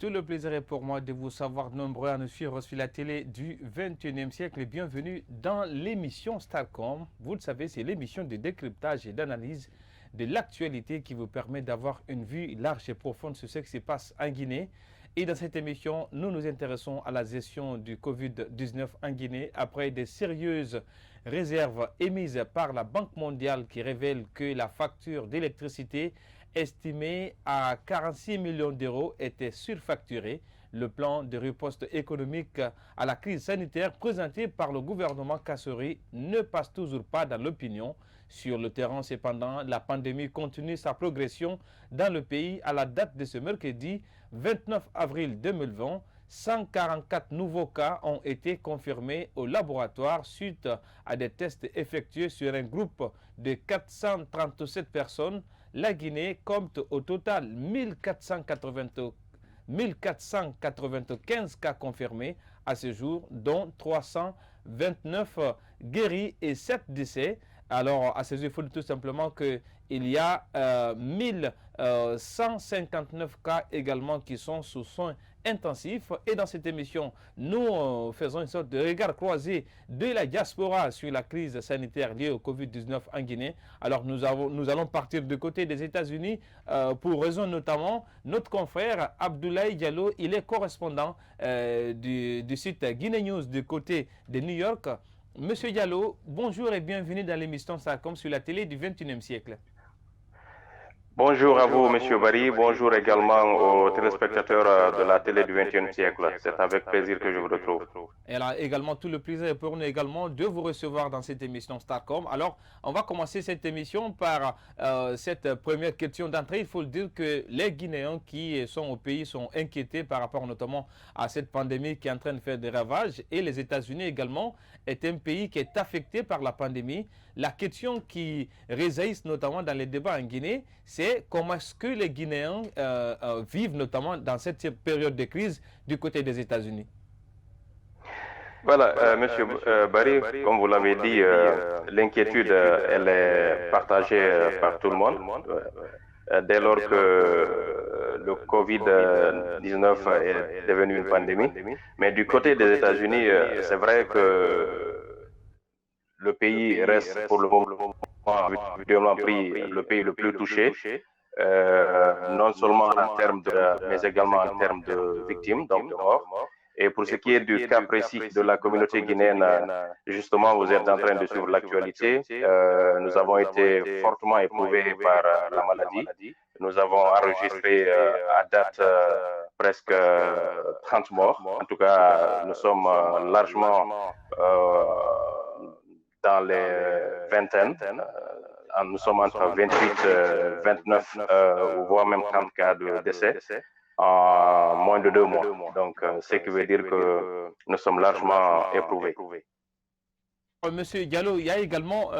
tout le plaisir est pour moi de vous savoir nombreux à nous suivre sur la télé du 21e siècle et bienvenue dans l'émission Starcom. Vous le savez, c'est l'émission de décryptage et d'analyse de l'actualité qui vous permet d'avoir une vue large et profonde sur ce qui se passe en Guinée. Et dans cette émission, nous nous intéressons à la gestion du Covid-19 en Guinée après des sérieuses réserves émises par la Banque mondiale qui révèlent que la facture d'électricité estimé à 46 millions d'euros était surfacturé. Le plan de riposte économique à la crise sanitaire présenté par le gouvernement Kassori ne passe toujours pas dans l'opinion. Sur le terrain, cependant, la pandémie continue sa progression dans le pays. À la date de ce mercredi 29 avril 2020, 144 nouveaux cas ont été confirmés au laboratoire suite à des tests effectués sur un groupe de 437 personnes. La Guinée compte au total 1495 cas confirmés à ce jour, dont 329 guéris et 7 décès. Alors, à ce jour, il faut dire tout simplement qu'il y a 1159 cas également qui sont sous soins intensifs. Et dans cette émission, nous faisons une sorte de regard croisé de la diaspora sur la crise sanitaire liée au Covid-19 en Guinée. Alors, nous allons partir du côté des États-Unis pour raison notamment notre confrère Abdoulaye Diallo. Il est correspondant du site Guinée News du côté de New York. Monsieur Diallo, bonjour et bienvenue dans l'émission Starcom sur la télé du 21e siècle. Bonjour à vous, Monsieur Barry. Bonjour également aux téléspectateurs de la télé du 21e siècle. C'est avec plaisir que je vous retrouve. Elle a également tout le plaisir pour nous également de vous recevoir dans cette émission Starcom. Alors, on va commencer cette émission par cette première question d'entrée. Il faut le dire que les Guinéens qui sont au pays sont inquiétés par rapport notamment à cette pandémie qui est en train de faire des ravages. Et les États-Unis également est un pays qui est affecté par la pandémie. La question qui résaillisse notamment dans les débats en Guinée, c'est comment est-ce que les Guinéens vivent notamment dans cette période de crise du côté des États-Unis. Voilà, Monsieur Barry, comme vous l'avez dit, l'inquiétude, elle est partagée par tout le monde. Dès lors que le Covid-19 est devenu une pandémie. Mais du côté des États-Unis, c'est vrai que le pays reste pour le moment le pays le plus touché, non seulement en termes mais également en termes de victimes, donc de morts. Et pour ce qui est du cas précis de la communauté guinéenne, justement, vous êtes en train de suivre l'actualité. Nous avons été fortement éprouvés par la maladie. Nous avons enregistré à date presque 30 morts. En tout cas, nous sommes largement dans les vingtaines. Nous sommes entre 28, 29, voire même 30 cas de décès en moins de 2 mois. Donc, ce qui veut dire que nous sommes largement éprouvés. Monsieur Diallo, il y a également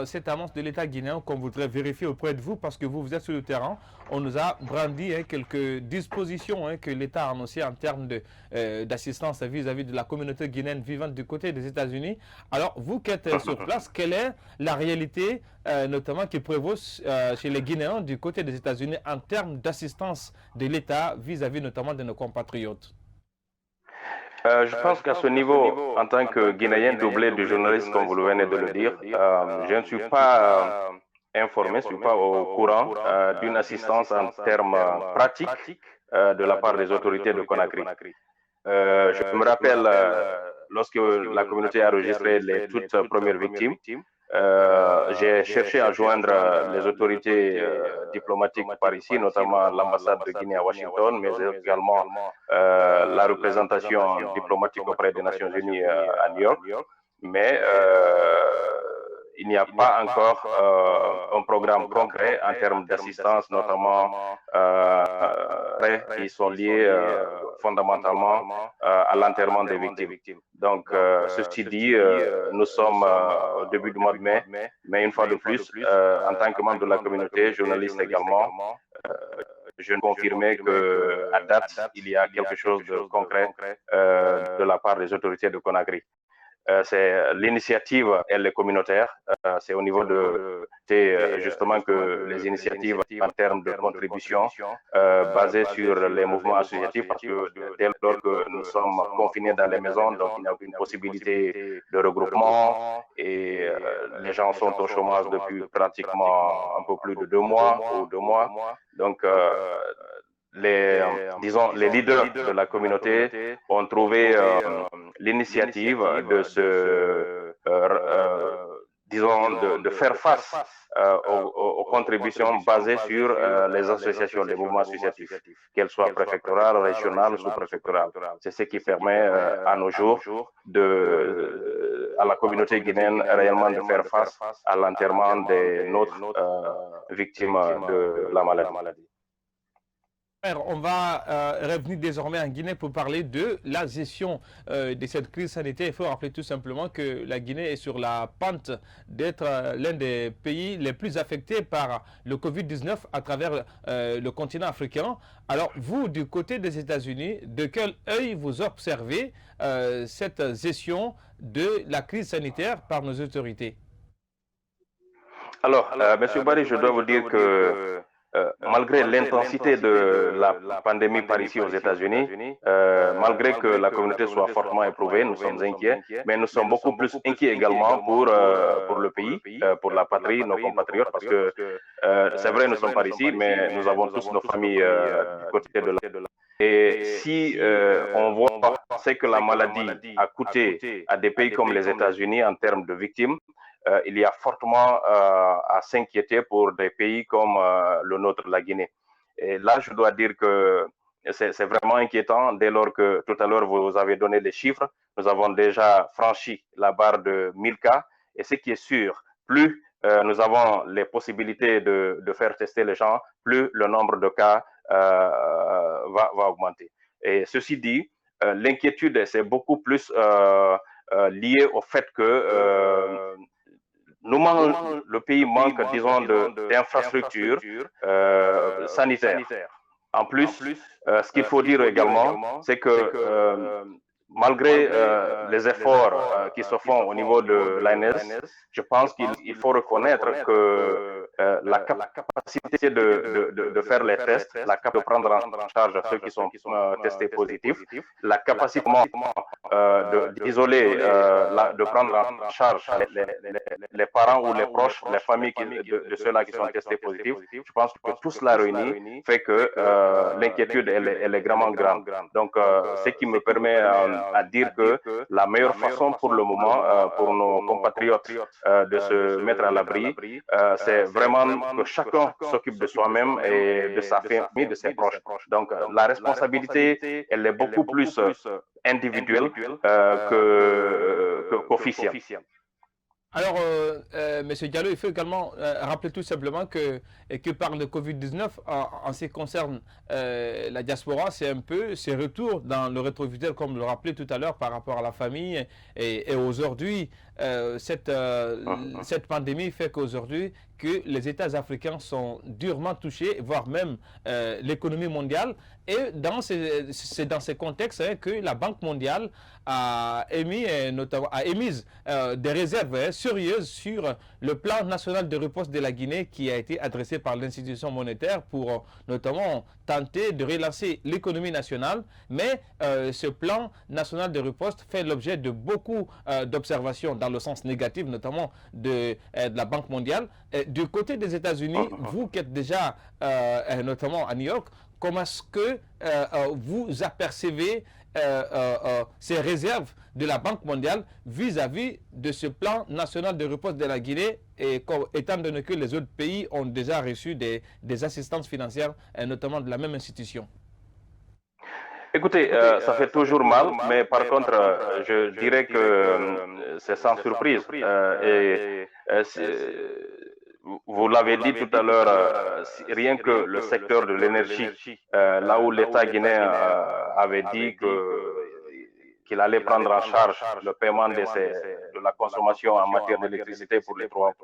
cette annonce de l'État guinéen qu'on voudrait vérifier auprès de vous parce que vous êtes sur le terrain. On nous a brandi quelques dispositions que l'État a annoncées en termes d'assistance vis-à-vis de la communauté guinéenne vivante du côté des États-Unis. Alors, vous qui êtes sur place, quelle est la réalité notamment qui prévaut chez les Guinéens du côté des États-Unis en termes d'assistance de l'État vis-à-vis notamment de nos compatriotes? Je pense qu'à ce niveau, en tant que Guinéen doublé de journaliste, comme vous le venez de le dire, je ne suis pas informé, je ne suis pas au courant d'une assistance en termes pratiques de la part des autorités de Conakry. Je me rappelle, lorsque la communauté a enregistré les toutes premières victimes, j'ai cherché à joindre les autorités diplomatiques par ici, notamment l'ambassade de Guinée à Washington, mais également la représentation diplomatique auprès des Nations Unies à New York. Mais il n'y a pas encore un programme concret en termes d'assistance, notamment qui sont liés fondamentalement à l'enterrement des victimes. Donc, ceci dit, nous sommes au début du mois de mai, mais une fois de plus, en tant que membre de la communauté, journaliste également, je confirmais qu'à date, il y a quelque chose de concret de la part des autorités de Conakry. c'est l'initiative, elle est communautaire. C'est au niveau de justement que les initiatives en termes de contribution basées sur les mouvements associatifs, parce que dès lors que nous sommes confinés dans les maisons, donc il n'y a aucune possibilité de regroupement et les gens sont au chômage depuis pratiquement un peu plus de 2 mois ou 2 mois. Donc, disons, les leaders de la communauté ont trouvé l'initiative disons, de faire face aux contributions basées sur les associations, les mouvements associatifs, qu'elles soient préfectorales, régionales, sous-préfectorales. C'est ce qui permet à nos jours à la communauté guinéenne réellement de faire face à l'enterrement des nôtres victimes de la maladie. On va revenir désormais en Guinée pour parler de la gestion de cette crise sanitaire. Il faut rappeler tout simplement que la Guinée est sur la pente d'être l'un des pays les plus affectés par le Covid-19 à travers le continent africain. Alors vous, du côté des États-Unis, de quel œil vous observez cette gestion de la crise sanitaire par nos autorités? Alors, M. Barry, je dois vous dire que malgré l'intensité de la pandémie par ici aux États-Unis, malgré que la communauté soit fortement éprouvée, nous sommes inquiets, mais nous sommes beaucoup plus inquiets également pour le pays, pour la patrie, nos compatriotes, parce que c'est vrai, nous sommes par ici, mais nous avons tous nos familles du côté de la... Et si on voit ce que la maladie a coûté à des pays comme les États-Unis en termes de victimes, il y a fortement à s'inquiéter pour des pays comme le nôtre, la Guinée. Et là, je dois dire que c'est vraiment inquiétant dès lors que tout à l'heure, vous avez donné les chiffres. Nous avons déjà franchi la barre de 1000 cas. Et ce qui est sûr, plus nous avons les possibilités de faire tester les gens, plus le nombre de cas va augmenter. Et ceci dit, l'inquiétude, c'est beaucoup plus lié au fait que le pays manque, disons, d'infrastructures sanitaires. En plus, ce qu'il faut dire également, c'est que malgré les efforts qui se font au niveau de l'ANS, je pense qu'il faut reconnaître que la capacité de faire les tests, la capacité de prendre en charge ceux qui sont testés positifs, la capacité d'isoler, de prendre en charge les parents ou les proches, les familles de ceux-là qui sont testés positifs, je pense que tout cela réuni fait que l'inquiétude, elle est vraiment grande. Donc, ce qui me permet à dire que la meilleure façon pour le moment, pour nos compatriotes de se mettre à l'abri, c'est vraiment que chacun s'occupe de soi-même et de sa famille, de ses proches. Donc, la responsabilité, elle est beaucoup plus individuelle qu'officielle. Alors, M. Diallo, il faut également rappeler tout simplement que par le Covid-19, en ce qui concerne la diaspora, c'est un peu ces retours dans le rétroviseur, comme le rappelait tout à l'heure, par rapport à la famille. Et aujourd'hui, cette pandémie fait qu'aujourd'hui, que les États africains sont durement touchés, voire même l'économie mondiale. Et c'est dans ces contextes que la Banque mondiale a émis des réserves sérieuses sur le plan national de riposte de la Guinée qui a été adressé par l'institution monétaire pour notamment tenter de relancer l'économie nationale. Mais ce plan national de riposte fait l'objet de beaucoup d'observations dans le sens négatif, notamment de la Banque mondiale. Du côté des États-Unis, vous qui êtes déjà notamment à New York, comment est-ce que vous apercevez ces réserves de la Banque mondiale vis-à-vis de ce plan national de riposte de la Guinée, et étant donné que les autres pays ont déjà reçu des assistances financières, notamment de la même institution? Écoutez, ça fait toujours mal, mais par contre, je dirais que c'est sans surprise. Vous l'avez dit tout à l'heure, rien que le secteur de l'énergie, là où l'État guinéen avait dit qu'il allait prendre en charge le paiement de la consommation en matière d'électricité pour les 3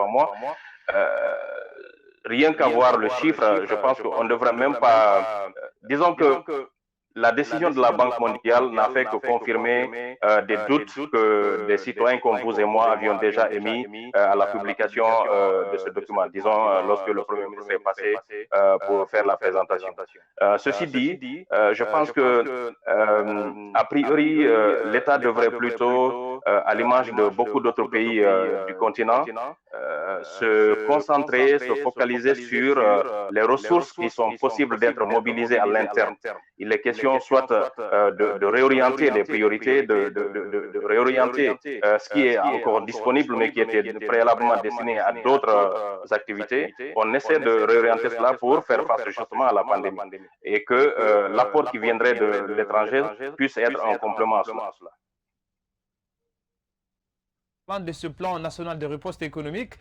mois, rien qu'à voir le chiffre, je pense qu'on ne devrait même pas... disons que la décision de la Banque mondiale n'a fait que confirmer des doutes que des citoyens comme vous et moi avions déjà émis à la publication de ce document, disons lorsque le Premier ministre est passé pour faire la présentation. Ceci dit, je pense que, a priori, l'État devrait plutôt, à l'image de beaucoup d'autres pays du continent, se concentrer, se focaliser sur les ressources qui sont possibles d'être mobilisées à l'interne. Il est question soit de réorienter les priorités, de réorienter ce qui est encore disponible mais qui était préalablement destiné à d'autres activités. On essaie de réorienter cela pour faire face justement à la pandémie et que l'apport qui viendrait de l'étranger puisse être un complément à cela. De ce plan national de riposte économique,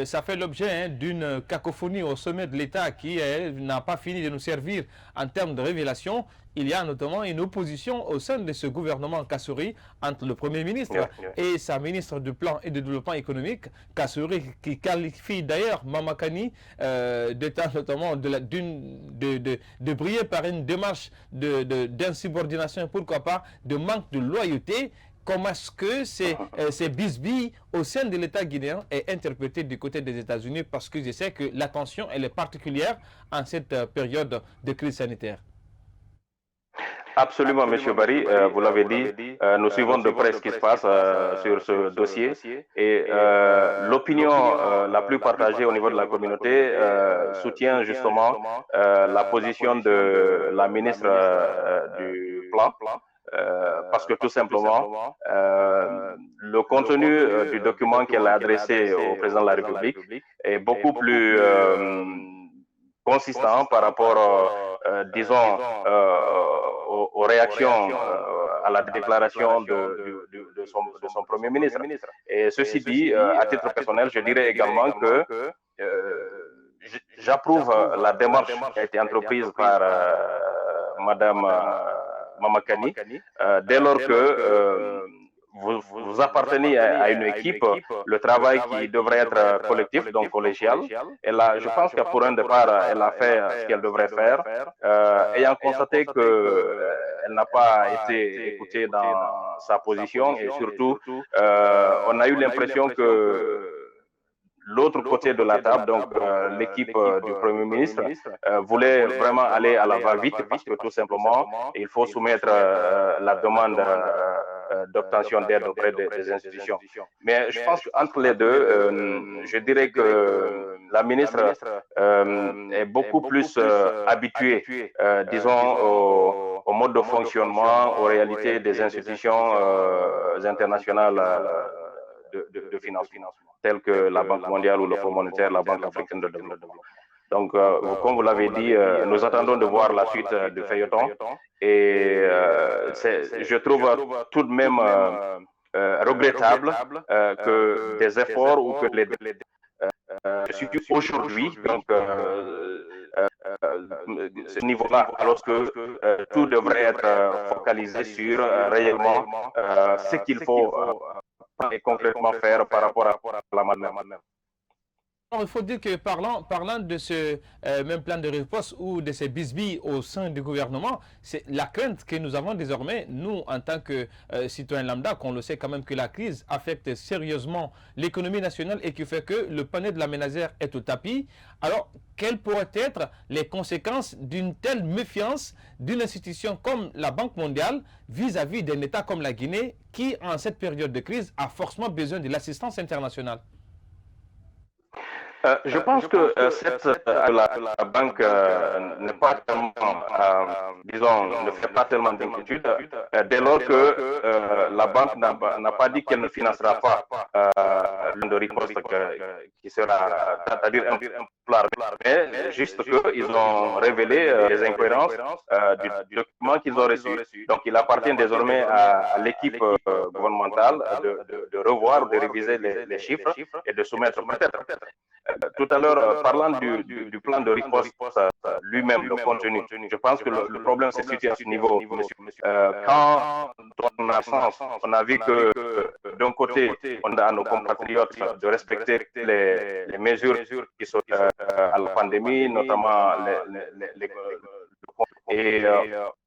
ça fait l'objet d'une cacophonie au sommet de l'État qui n'a pas fini de nous servir en termes de révélation. Il y a notamment une opposition au sein de ce gouvernement Kassouri entre le Premier ministre et sa ministre du Plan et de Développement économique, Kassouri, qui qualifie d'ailleurs Mamakani d'État notamment de briller par une démarche d'insubordination, pourquoi pas, de manque de loyauté. Comment est-ce que ces bisbilles au sein de l'État guinéen est interprété du côté des États-Unis? Parce que je sais que la tension elle est particulière en cette période de crise sanitaire. Absolument, M. Barry, vous l'avez dit, nous suivons de près ce qui se passe sur ce dossier et l'opinion la plus partagée au niveau de la communauté soutient justement la position de la ministre du Plan. Parce que tout simplement, le contenu du document qu'elle a adressé au président de la République est beaucoup plus consistant par rapport, disons, aux réactions à la déclaration de son Premier ministre. Et ceci dit, à titre personnel, je dirais également que j'approuve la démarche qui a été entreprise par Madame Mamakani, dès lors que vous appartenez à une équipe, le travail qui devrait être collectif, donc collégial, et là, je pense que pour un départ, elle a fait ce qu'elle devrait faire, ayant constaté qu'elle n'a pas été écoutée dans sa position, et surtout, on a eu l'impression que l'autre côté de la table, donc l'équipe du Premier ministre, voulait vraiment aller à la va-vite parce que tout simplement, il faut soumettre la demande d'obtention d'aide auprès des institutions. Mais je pense qu'entre les deux, je dirais que la ministre est beaucoup plus habituée, disons, au mode de fonctionnement, aux réalités des institutions internationales de financement, telles que la Banque mondiale ou le Fonds monétaire, la Banque africaine de développement. Donc, comme vous l'avez dit, nous attendons de voir la suite du feuilleton et je trouve tout de même regrettable que des efforts ou que les aujourd'hui, donc ce niveau-là, alors que tout devrait être focalisé sur réellement ce qu'il faut et concrètement faire par rapport à la madame. Il faut dire que parlant de ce même plan de riposte ou de ces bisbilles au sein du gouvernement, c'est la crainte que nous avons désormais, nous, en tant que citoyens lambda, qu'on le sait quand même que la crise affecte sérieusement l'économie nationale et qui fait que le panier de la ménagère est au tapis. Alors, quelles pourraient être les conséquences d'une telle méfiance d'une institution comme la Banque mondiale vis-à-vis d'un État comme la Guinée qui, en cette période de crise, a forcément besoin de l'assistance internationale? Je pense que la banque n'est pas tellement, disons, ne fait pas tellement d'inquiétude dès lors que la banque n'a pas dit qu'elle ne financera pas l'une de riposte qui sera, c'est-à-dire un plan, mais juste qu'ils ont révélé les incohérences du document qu'ils ont reçu. Donc, il appartient désormais à l'équipe gouvernementale de revoir, de réviser les chiffres et de soumettre peut-être. Tout à l'heure, parlant du plan de riposte lui-même, le contenu, je pense que le problème se situe à ce niveau, monsieur. Quand on a sens, on a vu que d'un côté, on a à nos compatriotes de respecter les mesures qui sont à la pandémie, notamment et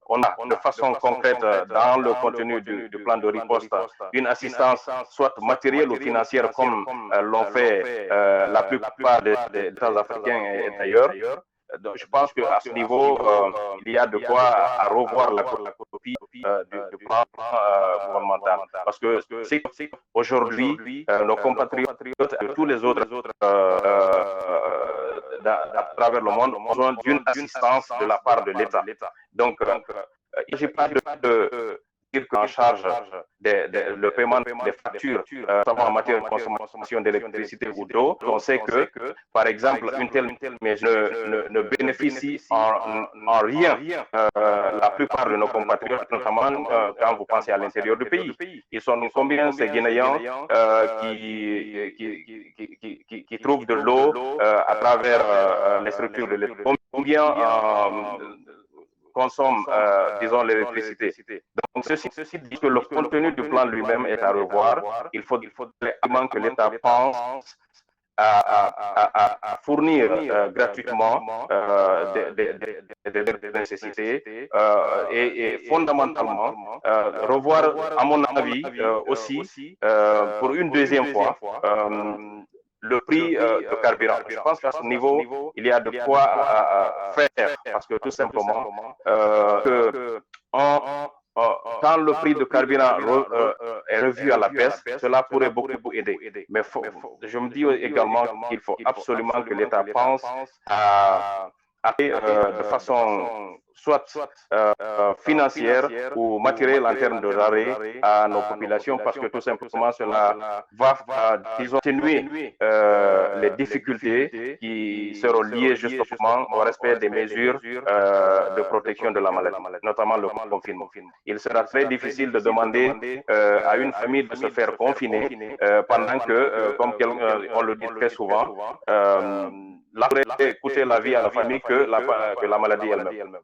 on a de façon concrète dans le contenu du plan de riposte une assistance soit matérielle ou financière comme l'ont fait la plupart des États africains et d'ailleurs. Donc, je pense qu'à ce niveau, il y a de quoi à revoir la copie du plan gouvernemental. Parce que c'est aujourd'hui, nos compatriotes et tous les autres à travers le monde ont besoin d'une assistance de la part de l'État. Donc, il ne s'agit pas de dire qu'en charge le paiement des factures, notamment en matière de consommation d'électricité ou d'eau, on sait que, par exemple, une telle mesure ne bénéficie en rien la plupart de nos compatriotes, notamment quand vous pensez à l'intérieur du pays. Ils sont combien ces Guinéens qui trouvent de l'eau à travers les structures de l'État? Combien consomme, disons, l'électricité. Donc, ceci dit que le contenu du plan lui-même est à revoir. Il faut que l'État pense à fournir gratuitement des nécessités et fondamentalement revoir, à mon avis, aussi, pour une deuxième fois, le prix de carburant. Je pense qu'à ce niveau, il y a de quoi faire, parce que tout simplement, quand le prix de carburant est revu à la baisse, cela pourrait beaucoup aider. Mais je me dis également qu'il faut absolument que l'État pense à de façon soit financière ou matérielle en termes de l'arrêt à nos populations, parce que tout simplement cela va, disons, atténuer les difficultés qui seront liées justement au respect des mesures de protection de la maladie, notamment le confinement. Il sera très difficile de demander à une famille de se faire confiner pendant que, comme on le dit très souvent, là pourrait coûter la vie à la famille que la maladie elle-même.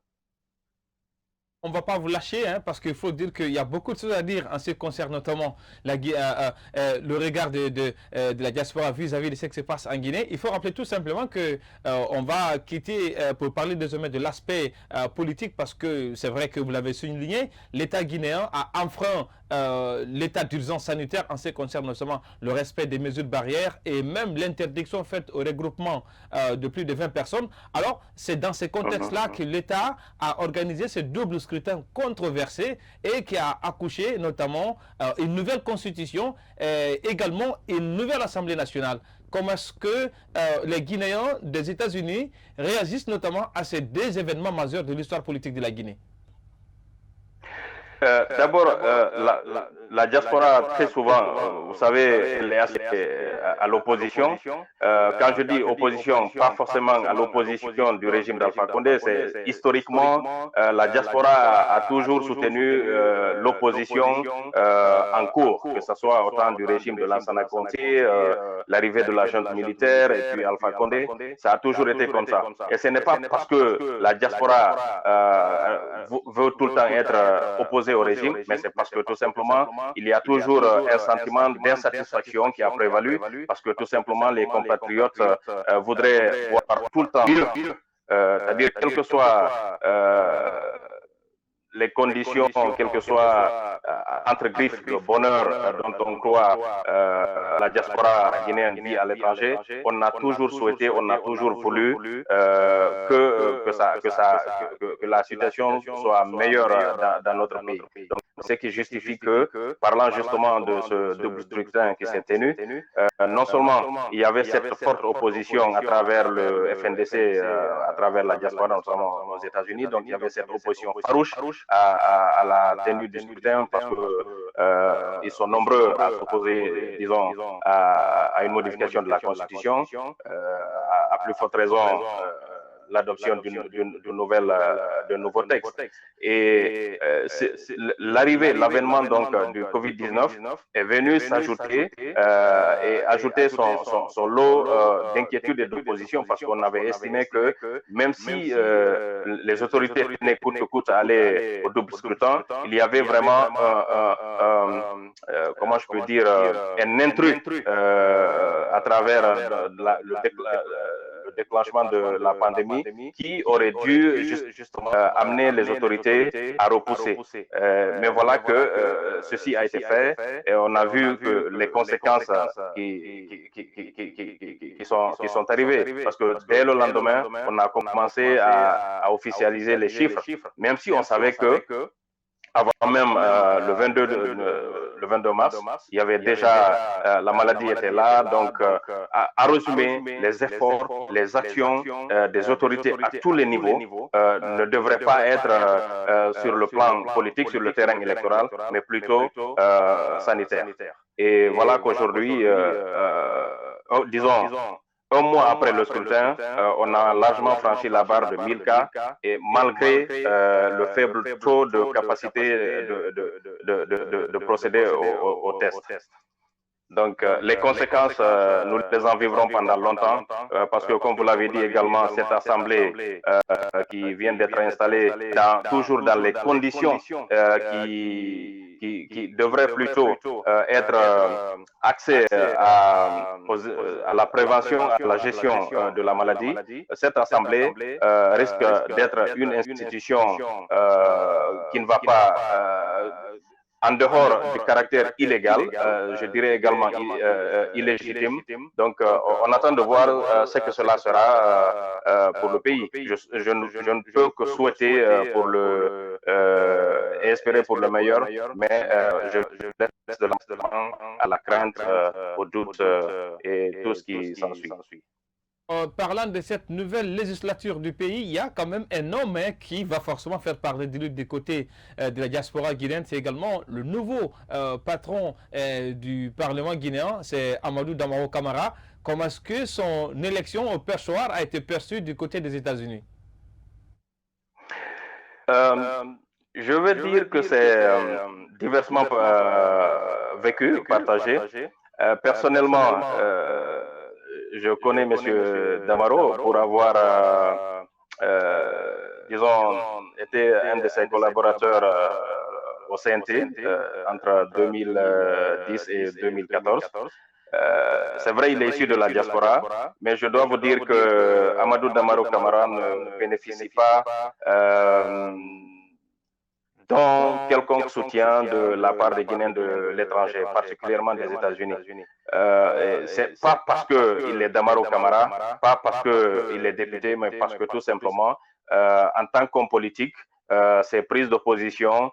On ne va pas vous lâcher, hein, parce qu'il faut dire qu'il y a beaucoup de choses à dire en ce qui concerne notamment le regard de la diaspora vis-à-vis de ce qui se passe en Guinée. Il faut rappeler tout simplement qu'on va quitter pour parler désormais de l'aspect politique, parce que c'est vrai que vous l'avez souligné, l'État guinéen a enfreint l'état d'urgence sanitaire en ce qui concerne notamment le respect des mesures de barrières et même l'interdiction faite au regroupement de plus de 20 personnes. Alors, c'est dans ce contexte-là que l'État a organisé ce double scrutin controversé et qui a accouché notamment une nouvelle constitution et également une nouvelle Assemblée nationale. Comment est-ce que les Guinéens des États-Unis réagissent notamment à ces deux événements majeurs de l'histoire politique de la Guinée? D'abord, la diaspora, très souvent, vous savez, elle est assez à l'opposition. Quand je dis opposition, pas forcément à l'opposition du régime d'Alpha Condé, c'est historiquement, la diaspora a toujours soutenu l'opposition en cours, que ce soit au temps du régime de Lansana Conté, l'arrivée de la junte militaire et puis Alpha Condé, ça a toujours été comme ça. Et ce n'est pas parce que la diaspora veut tout le temps être opposée au régime, mais c'est parce que tout simplement, il y a toujours un sentiment d'insatisfaction qui a prévalu, parce que tout simplement, les compatriotes voudraient voir tout le temps mieux, c'est-à-dire quel que soit les conditions, quel que soit entre griffes le bonheur dont on croit la diaspora guinéenne vit à l'étranger, on a toujours souhaité, on a toujours voulu que la situation soit meilleure dans notre pays. Donc, ce qui justifie que, parlant justement de ce double scrutin qui s'est tenu, non seulement il y avait cette forte opposition à travers le FNDC, à travers la diaspora, notamment aux États-Unis, donc il y avait cette opposition farouche à la tenue du scrutin, parce qu'ils sont nombreux à s'opposer, disons, à une modification de la Constitution, à plus forte raison l'adoption d'un nouveau texte. Et l'avènement donc du Covid-19 est venu s'ajouter et ajouter son lot d'inquiétude et d'opposition, parce qu'on avait estimé que même si les autorités tenaient coûte que coûte à aller au double scrutin, il y avait vraiment comment je peux dire, un intrus à travers le déclenchement de la pandémie qui aurait dû justement amener les autorités à repousser. Mais voilà que ceci a été fait et on a vu que les conséquences qui sont arrivées. Parce que dès le lendemain, on a commencé à officialiser les chiffres, même si on savait que avant même le 22 mars, il y avait déjà, la maladie était là. Donc, à résumer, les efforts, les actions des autorités à tous les niveaux ne devraient pas être sur le plan politique, sur le terrain électoral, mais plutôt sanitaire. Et voilà qu'aujourd'hui, disons, un mois après le scrutin, on a largement franchi la barre de 1000 cas et malgré le faible taux de capacité de procéder au test. Donc, les conséquences, nous les en vivrons pendant longtemps parce que, comme vous l'avez dit également, cette assemblée qui vient d'être installée toujours dans les conditions qui devraient plutôt être axées à la prévention, à la gestion de la maladie, cette assemblée risque d'être une institution qui ne va pas en dehors du caractère illégal, je dirais également illégitime. Donc, on attend de voir ce que cela sera pour le pays. Je ne peux que souhaiter et espérer pour le meilleur, mais je laisse de l'avant à la crainte, au doute et tout ce qui s'ensuit. Parlant de cette nouvelle législature du pays, il y a quand même un homme qui va forcément faire parler de lui du côté de la diaspora guinéenne. C'est également le nouveau patron du Parlement guinéen, c'est Amadou Damaro Camara. Comment est-ce que son élection au perchoir a été perçue du côté des États-Unis? Je veux dire que c'est diversement vécu, partagé. Personnellement, je connais M. Damaro pour avoir, disons, été un de ses collaborateurs au CNT entre 2010 et 2014. C'est vrai, il est issu de la diaspora, mais je dois vous dire que Amadou Damaro Camara ne bénéficie pas d'un quelconque soutien de la part des Guinéens de l'étranger, particulièrement des États-Unis. C'est pas parce qu'il est Damaro Camara, pas parce qu'il est député, mais parce que tout simplement, en tant qu'homme politique, ses prises d'opposition,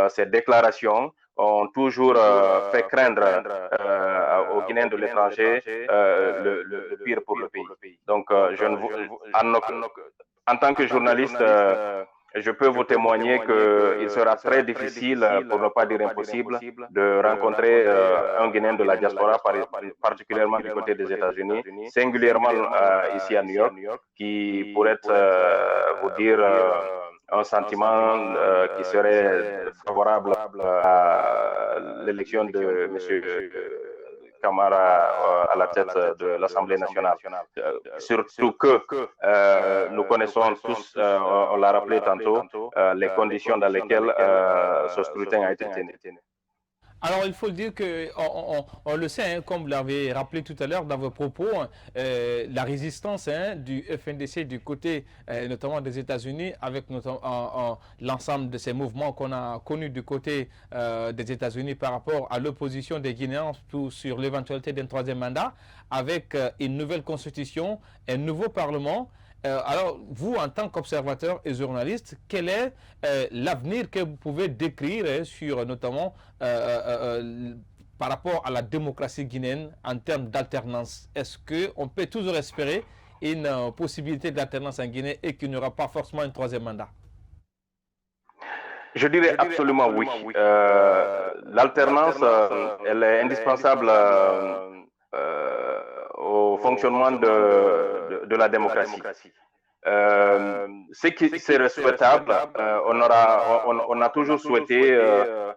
ses déclarations ont toujours fait craindre aux Guinéens de l'étranger le pire pour le pays. Donc, en tant que journaliste, je peux vous témoigner qu'il sera très difficile, pour ne pas dire impossible, de rencontrer un Guinéen de la diaspora, particulièrement du côté des États-Unis, singulièrement ici à New York, qui pourrait vous dire un sentiment qui serait favorable à l'élection de M. Camara à la tête de l'Assemblée nationale. Surtout que nous connaissons tous, on l'a rappelé tantôt, les conditions dans lesquelles ce scrutin a été tenu. Alors, il faut dire on le sait, comme vous l'avez rappelé tout à l'heure dans vos propos, la résistance du FNDC du côté notamment des États-Unis, avec l'ensemble de ces mouvements qu'on a connus du côté des États-Unis par rapport à l'opposition des Guinéens sur l'éventualité d'un troisième mandat, avec une nouvelle constitution, un nouveau parlement. Alors, vous, en tant qu'observateur et journaliste, quel est l'avenir que vous pouvez décrire sur notamment par rapport à la démocratie guinéenne en termes d'alternance? Est-ce qu'on peut toujours espérer une possibilité d'alternance en Guinée et qu'il n'y aura pas forcément un troisième mandat? Je dirais absolument oui. L'alternance, elle est indispensable au fonctionnement de la démocratie. Ce qui serait souhaitable, on a toujours souhaité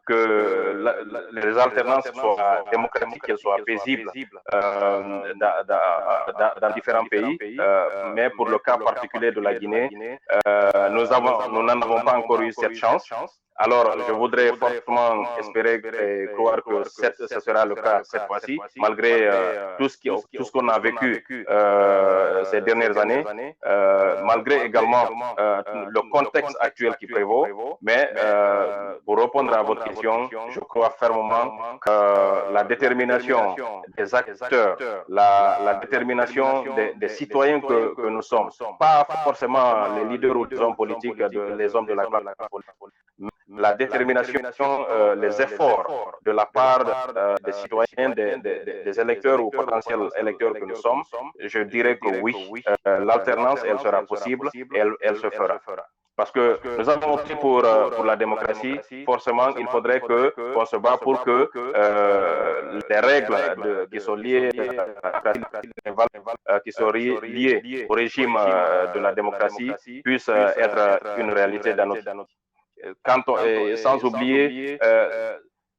que les alternances soient démocratiques, qu'elles soient paisibles dans différents pays, mais pour le cas particulier de la Guinée, nous n'en avons pas encore eu cette chance. Alors, je voudrais fortement espérer et croire que ce sera le cas cette fois-ci, malgré tout ce qu'on a vécu ces dernières années, malgré également le contexte actuel qui prévaut. Mais pour répondre à votre question, je crois fermement que la détermination des acteurs, la détermination des citoyens que nous sommes, pas forcément les leaders ou les hommes politiques, les hommes de la classe politique, la détermination, les efforts de la part des citoyens, des électeurs ou potentiels électeurs que nous sommes, je dirais que oui, l'alternance, elle sera possible, elle se fera. Parce que nous avons opté pour la démocratie, forcément, il faudrait qu'on se bat pour que les règles qui sont liées qui sont liées au régime de la démocratie puissent être une réalité dans notre sans oublier,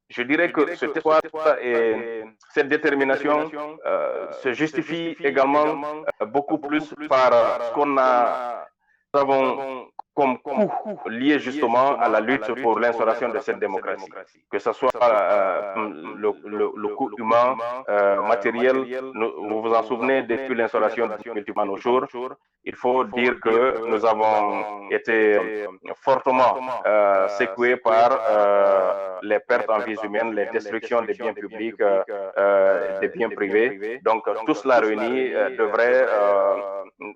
je dirais que cet espoir et cette détermination se justifie également beaucoup plus par ce qu'on a, nous avons comme coût lié justement à la lutte pour l'instauration de cette démocratie. Que ce soit le coût humain, matériel, vous vous en souvenez, depuis l'instauration du multiple à nos jours, il faut dire que nous avons été fortement secoués par les pertes en vies humaines, les destructions des biens publics, des biens privés. Donc tout cela réuni devrait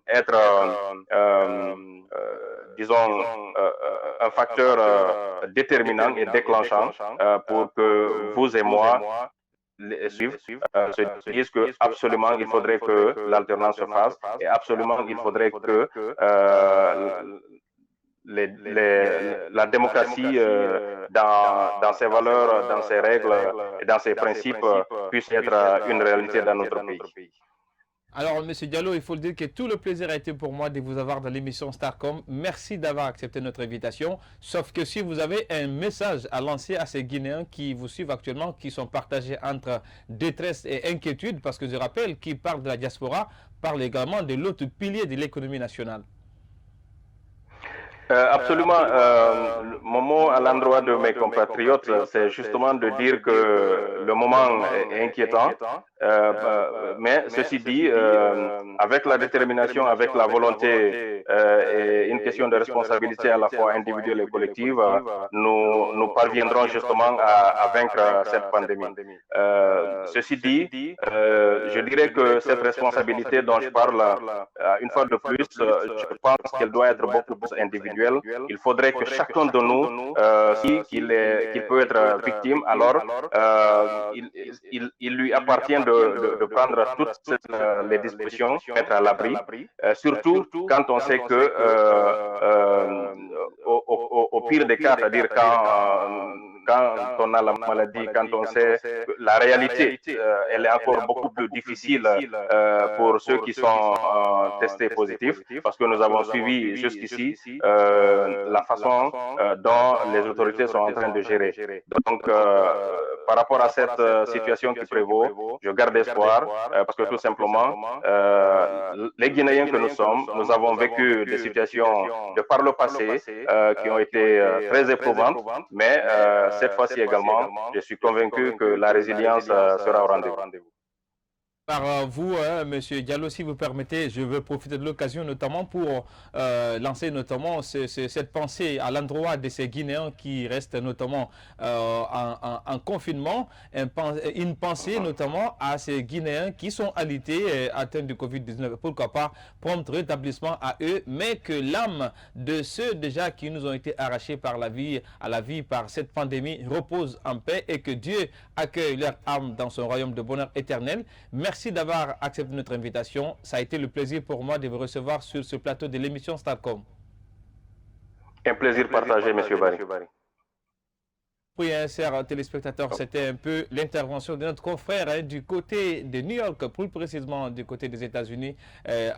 être disons, un facteur déterminant et déclenchant pour que vous et moi suivent, se disent que absolument il faudrait que l'alternance se fasse et absolument il faudrait que la démocratie dans ses valeurs, dans ses règles et dans ses principes puisse être une réalité dans notre pays. Alors, M. Diallo, il faut le dire que tout le plaisir a été pour moi de vous avoir dans l'émission Starcom. Merci d'avoir accepté notre invitation. Sauf que si vous avez un message à lancer à ces Guinéens qui vous suivent actuellement, qui sont partagés entre détresse et inquiétude, parce que je rappelle qui parle de la diaspora, parle également de l'autre pilier de l'économie nationale. Absolument. Mon mot à l'endroit de mes compatriotes, c'est justement de dire que le moment est inquiétant. Mais ceci dit, avec la détermination, avec la volonté et une question de responsabilité à la fois individuelle et collective, nous parviendrons justement à vaincre cette pandémie. Ceci dit, je dirais que cette responsabilité dont je parle, une fois de plus, je pense qu'elle doit être beaucoup plus individuelle. Il faudrait que chacun de nous, qu'il peut être victime, alors il lui appartient de prendre toutes les dispositions, mettre à l'abri, surtout quand on sait que au pire des cas, c'est-à-dire quand on a la maladie, quand on sait que la réalité, elle est encore beaucoup plus difficile pour ceux qui sont testés positifs, parce que nous avons suivi jusqu'ici la façon dont les autorités sont en train de gérer. Donc, par rapport à cette situation qui prévaut, je garde espoir, parce que tout simplement, les Guinéens que nous sommes, nous avons vécu des situations de par le passé qui ont été très éprouvantes, mais cette fois-ci également, je suis convaincu que la résilience sera au rendez-vous. Par vous, M. Diallo, si vous permettez, je veux profiter de l'occasion notamment pour lancer notamment cette pensée à l'endroit de ces Guinéens qui restent notamment en confinement, une pensée notamment à ces Guinéens qui sont alités, atteints du Covid-19. Pourquoi pas prompt rétablissement à eux, mais que l'âme de ceux déjà qui nous ont été arrachés par la vie, à la vie par cette pandémie repose en paix et que Dieu accueille leur âme dans son royaume de bonheur éternel. Merci d'avoir accepté notre invitation. Ça a été le plaisir pour moi de vous recevoir sur ce plateau de l'émission Starcom. Un plaisir partagé, M. Barry. Oui, chers téléspectateurs, c'était un peu l'intervention de notre confrère du côté de New York, plus précisément du côté des États-Unis,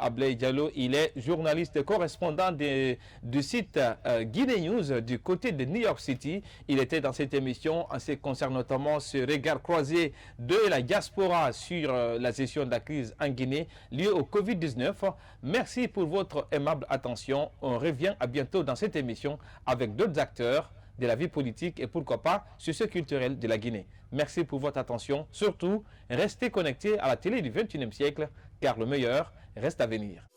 Ablaye Diallo. Il est journaliste correspondant du site Guinée News du côté de New York City. Il était dans cette émission en ce qui concerne notamment ce regard croisé de la diaspora sur la gestion de la crise en Guinée liée au Covid-19. Merci pour votre aimable attention. On revient à bientôt dans cette émission avec d'autres acteurs. de la vie politique et pourquoi pas socio-culturelle de la Guinée. Merci pour votre attention. Surtout, restez connectés à la télé du 21e siècle car le meilleur reste à venir.